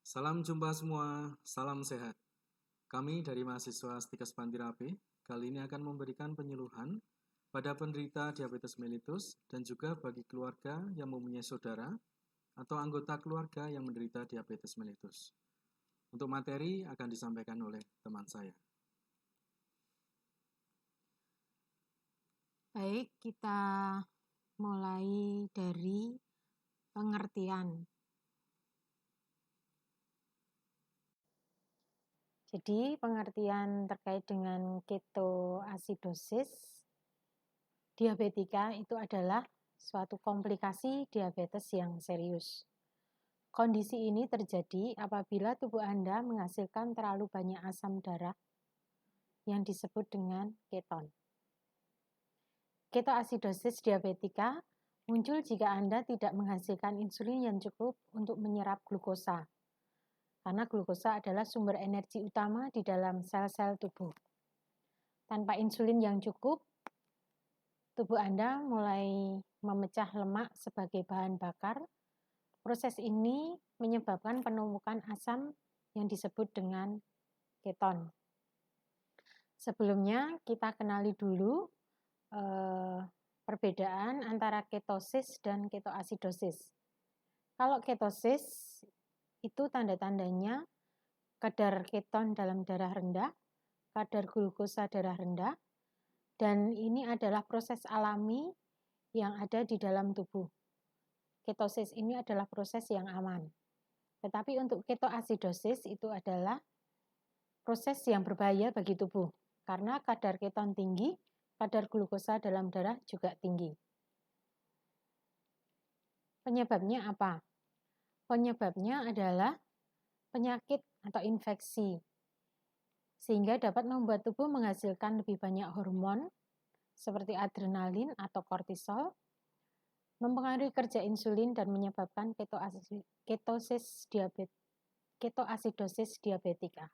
Salam jumpa semua, salam sehat. Kami dari mahasiswa Stikes Pantirapi kali ini akan memberikan penyuluhan pada penderita diabetes mellitus dan juga bagi keluarga yang mempunyai saudara atau anggota keluarga yang menderita diabetes mellitus. Untuk materi akan disampaikan oleh teman saya. Baik, kita mulai dari pengertian. Jadi, pengertian terkait dengan ketoasidosis diabetika itu adalah suatu komplikasi diabetes yang serius. Kondisi ini terjadi apabila tubuh Anda menghasilkan terlalu banyak asam darah yang disebut dengan keton. Ketoasidosis diabetika muncul jika Anda tidak menghasilkan insulin yang cukup untuk menyerap glukosa, karena glukosa adalah sumber energi utama di dalam sel-sel tubuh. Tanpa insulin yang cukup, tubuh Anda mulai memecah lemak sebagai bahan bakar. Proses ini menyebabkan penumpukan asam yang disebut dengan keton. Sebelumnya, kita kenali dulu perbedaan antara ketosis dan ketoasidosis. Kalau ketosis itu tanda-tandanya kadar keton dalam darah rendah, kadar glukosa darah rendah, dan ini adalah proses alami yang ada di dalam tubuh. Ketosis ini adalah proses yang aman. Tetapi untuk ketoasidosis itu adalah proses yang berbahaya bagi tubuh, karena kadar keton tinggi, kadar glukosa dalam darah juga tinggi. Penyebabnya apa? Penyebabnya adalah penyakit atau infeksi, sehingga dapat membuat tubuh menghasilkan lebih banyak hormon seperti adrenalin atau kortisol, mempengaruhi kerja insulin dan menyebabkan ketoasidosis diabetika.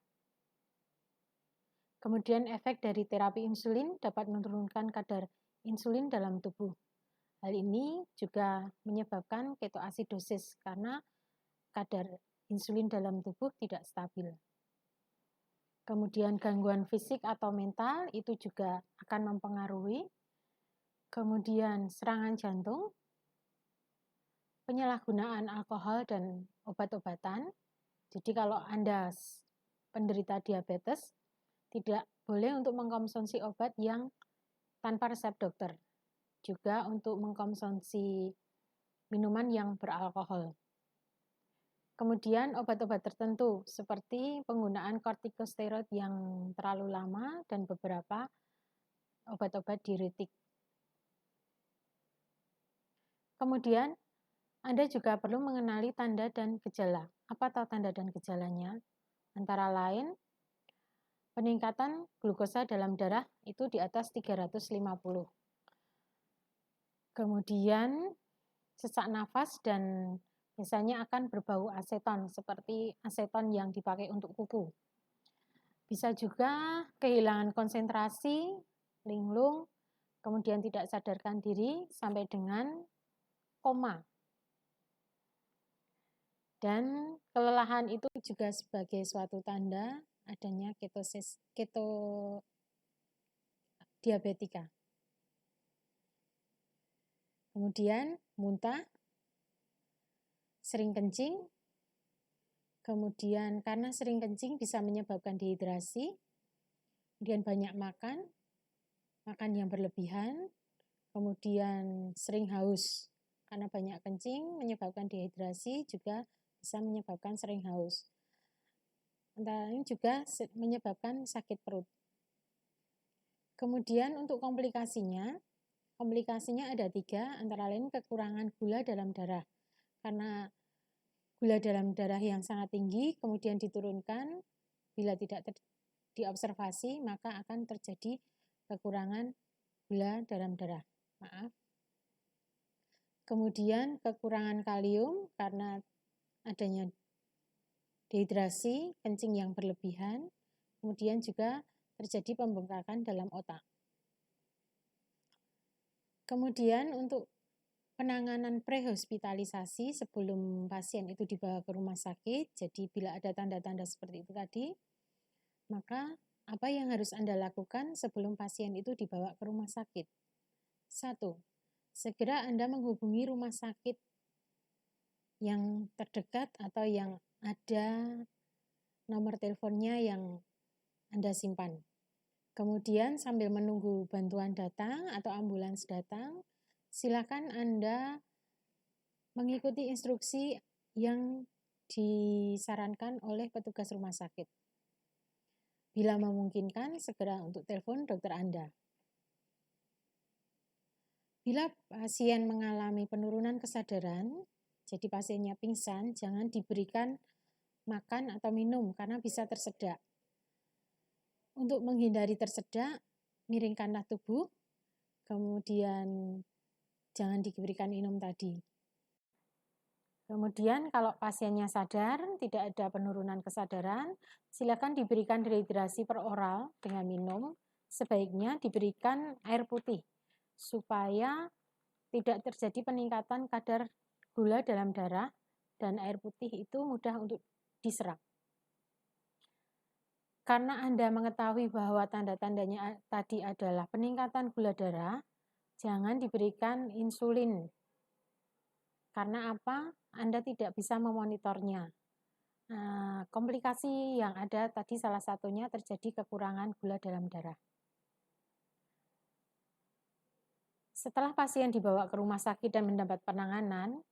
Kemudian efek dari terapi insulin dapat menurunkan kadar insulin dalam tubuh. Hal ini juga menyebabkan ketoasidosis karena kadar insulin dalam tubuh tidak stabil. Kemudian gangguan fisik atau mental itu juga akan mempengaruhi. Kemudian serangan jantung, penyalahgunaan alkohol dan obat-obatan. Jadi kalau Anda penderita diabetes, tidak boleh untuk mengkonsumsi obat yang tanpa resep dokter. Juga untuk mengkonsumsi minuman yang beralkohol. Kemudian obat-obat tertentu seperti penggunaan kortikosteroid yang terlalu lama dan beberapa obat-obat diuretik. Kemudian Anda juga perlu mengenali tanda dan gejala. Apa tahu tanda dan gejalanya? Antara lain, peningkatan glukosa dalam darah itu di atas 350. Kemudian sesak nafas dan biasanya akan berbau aseton, seperti aseton yang dipakai untuk kuku. Bisa juga kehilangan konsentrasi, linglung, kemudian tidak sadarkan diri sampai dengan koma. Dan kelelahan itu juga sebagai suatu tanda adanya ketodiabetika. Kemudian muntah, sering kencing, kemudian karena sering kencing bisa menyebabkan dehidrasi, kemudian banyak makan yang berlebihan, kemudian sering haus. Karena banyak kencing menyebabkan dehidrasi juga bisa menyebabkan sering haus. Antara lain juga menyebabkan sakit perut. Kemudian untuk komplikasinya ada 3, antara lain kekurangan gula dalam darah. Karena gula dalam darah yang sangat tinggi kemudian diturunkan, bila tidak diobservasi maka akan terjadi kekurangan gula dalam darah. Kemudian kekurangan kalium karena adanya dehidrasi, kencing yang berlebihan, kemudian juga terjadi pembengkakan dalam otak. Kemudian untuk penanganan prehospitalisasi sebelum pasien itu dibawa ke rumah sakit. Jadi bila ada tanda-tanda seperti itu tadi, maka apa yang harus Anda lakukan sebelum pasien itu dibawa ke rumah sakit? 1. Segera Anda menghubungi rumah sakit yang terdekat atau yang ada nomor teleponnya yang Anda simpan. Kemudian sambil menunggu bantuan datang atau ambulans datang, silakan Anda mengikuti instruksi yang disarankan oleh petugas rumah sakit. Bila memungkinkan, segera untuk telepon dokter Anda. Bila pasien mengalami penurunan kesadaran, jadi pasiennya pingsan, jangan diberikan makan atau minum karena bisa tersedak. Untuk menghindari tersedak, miringkanlah tubuh, kemudian jangan diberikan minum tadi. Kemudian kalau pasiennya sadar, tidak ada penurunan kesadaran, silakan diberikan dehidrasi per oral dengan minum, sebaiknya diberikan air putih, supaya tidak terjadi peningkatan kadar gula dalam darah, dan air putih itu mudah untuk diserap. Karena Anda mengetahui bahwa tanda-tandanya tadi adalah peningkatan gula darah, jangan diberikan insulin. Karena apa? Anda tidak bisa memonitornya. Komplikasi yang ada tadi salah satunya terjadi kekurangan gula dalam darah. Setelah pasien dibawa ke rumah sakit dan mendapat penanganan,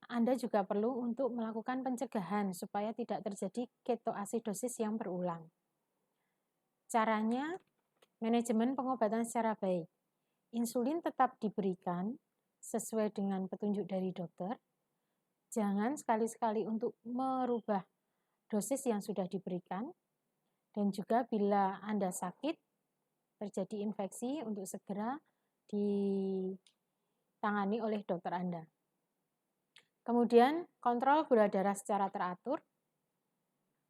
Anda juga perlu untuk melakukan pencegahan supaya tidak terjadi ketoasidosis yang berulang. Caranya, manajemen pengobatan secara baik. Insulin tetap diberikan sesuai dengan petunjuk dari dokter. Jangan sekali-sekali untuk merubah dosis yang sudah diberikan. Dan juga bila Anda sakit, terjadi infeksi, untuk segera ditangani oleh dokter Anda. Kemudian, kontrol gula darah secara teratur.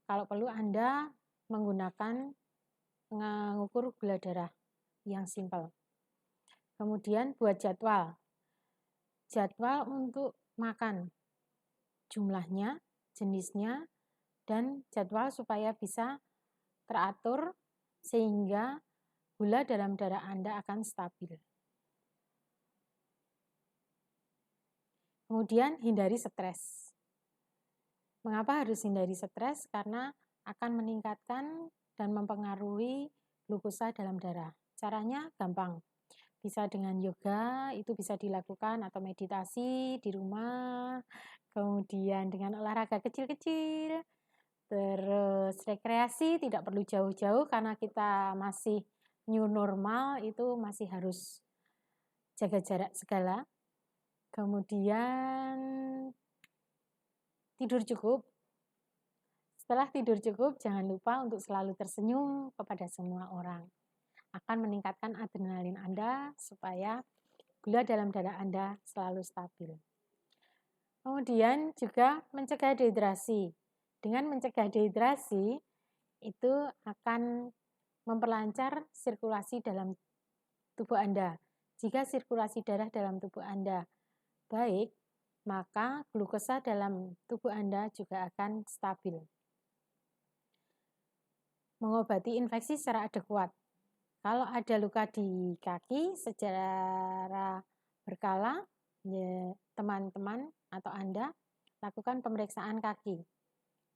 Kalau perlu, Anda menggunakan pengukur gula darah yang simpel. Kemudian, buat jadwal. Jadwal untuk makan, jumlahnya, jenisnya, dan jadwal supaya bisa teratur sehingga gula dalam darah Anda akan stabil. Kemudian hindari stres. Mengapa harus hindari stres? Karena akan meningkatkan dan mempengaruhi glukosa dalam darah. Caranya gampang. Bisa dengan yoga, itu bisa dilakukan, atau meditasi di rumah. Kemudian dengan olahraga kecil-kecil. Terus rekreasi tidak perlu jauh-jauh karena kita masih new normal, itu masih harus jaga jarak segala. Kemudian tidur cukup. Setelah tidur cukup, jangan lupa untuk selalu tersenyum kepada semua orang. Akan meningkatkan adrenalin Anda supaya gula dalam darah Anda selalu stabil. Kemudian juga mencegah dehidrasi. Dengan mencegah dehidrasi, itu akan memperlancar sirkulasi dalam tubuh Anda. Jika sirkulasi darah dalam tubuh Anda baik, maka glukosa dalam tubuh Anda juga akan stabil. Mengobati infeksi secara adekuat. Kalau ada luka di kaki, secara berkala, teman-teman atau Anda lakukan pemeriksaan kaki.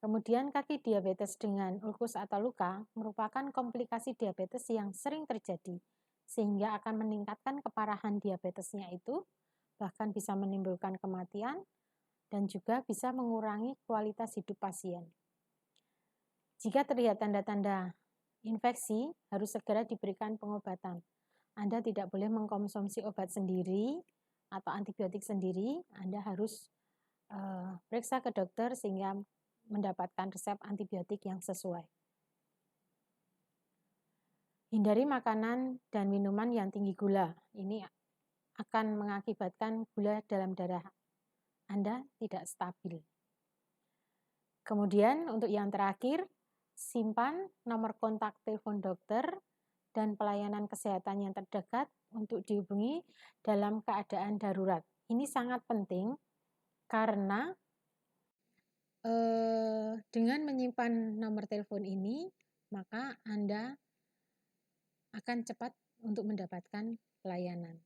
Kemudian kaki diabetes dengan ulkus atau luka merupakan komplikasi diabetes yang sering terjadi, sehingga akan meningkatkan keparahan diabetesnya itu, bahkan bisa menimbulkan kematian, dan juga bisa mengurangi kualitas hidup pasien. Jika terlihat tanda-tanda infeksi, harus segera diberikan pengobatan. Anda tidak boleh mengkonsumsi obat sendiri atau antibiotik sendiri, Anda harus periksa ke dokter sehingga mendapatkan resep antibiotik yang sesuai. Hindari makanan dan minuman yang tinggi gula. Ini akan mengakibatkan gula dalam darah Anda tidak stabil. Kemudian untuk yang terakhir, simpan nomor kontak telepon dokter dan pelayanan kesehatan yang terdekat untuk dihubungi dalam keadaan darurat. Ini sangat penting karena dengan menyimpan nomor telepon ini, maka Anda akan cepat untuk mendapatkan pelayanan.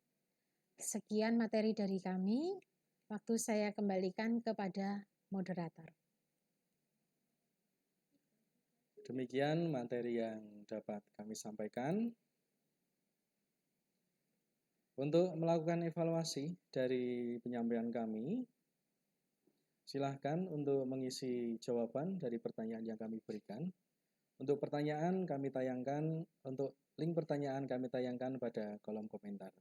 Sekian materi dari kami. Waktu saya kembalikan kepada moderator. Demikian materi yang dapat kami sampaikan. Untuk melakukan evaluasi dari penyampaian kami, silahkan untuk mengisi jawaban dari pertanyaan yang kami berikan. Untuk pertanyaan kami tayangkan, untuk link pertanyaan kami tayangkan pada kolom komentar.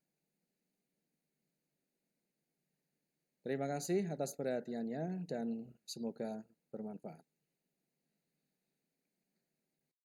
Terima kasih atas perhatiannya dan semoga bermanfaat.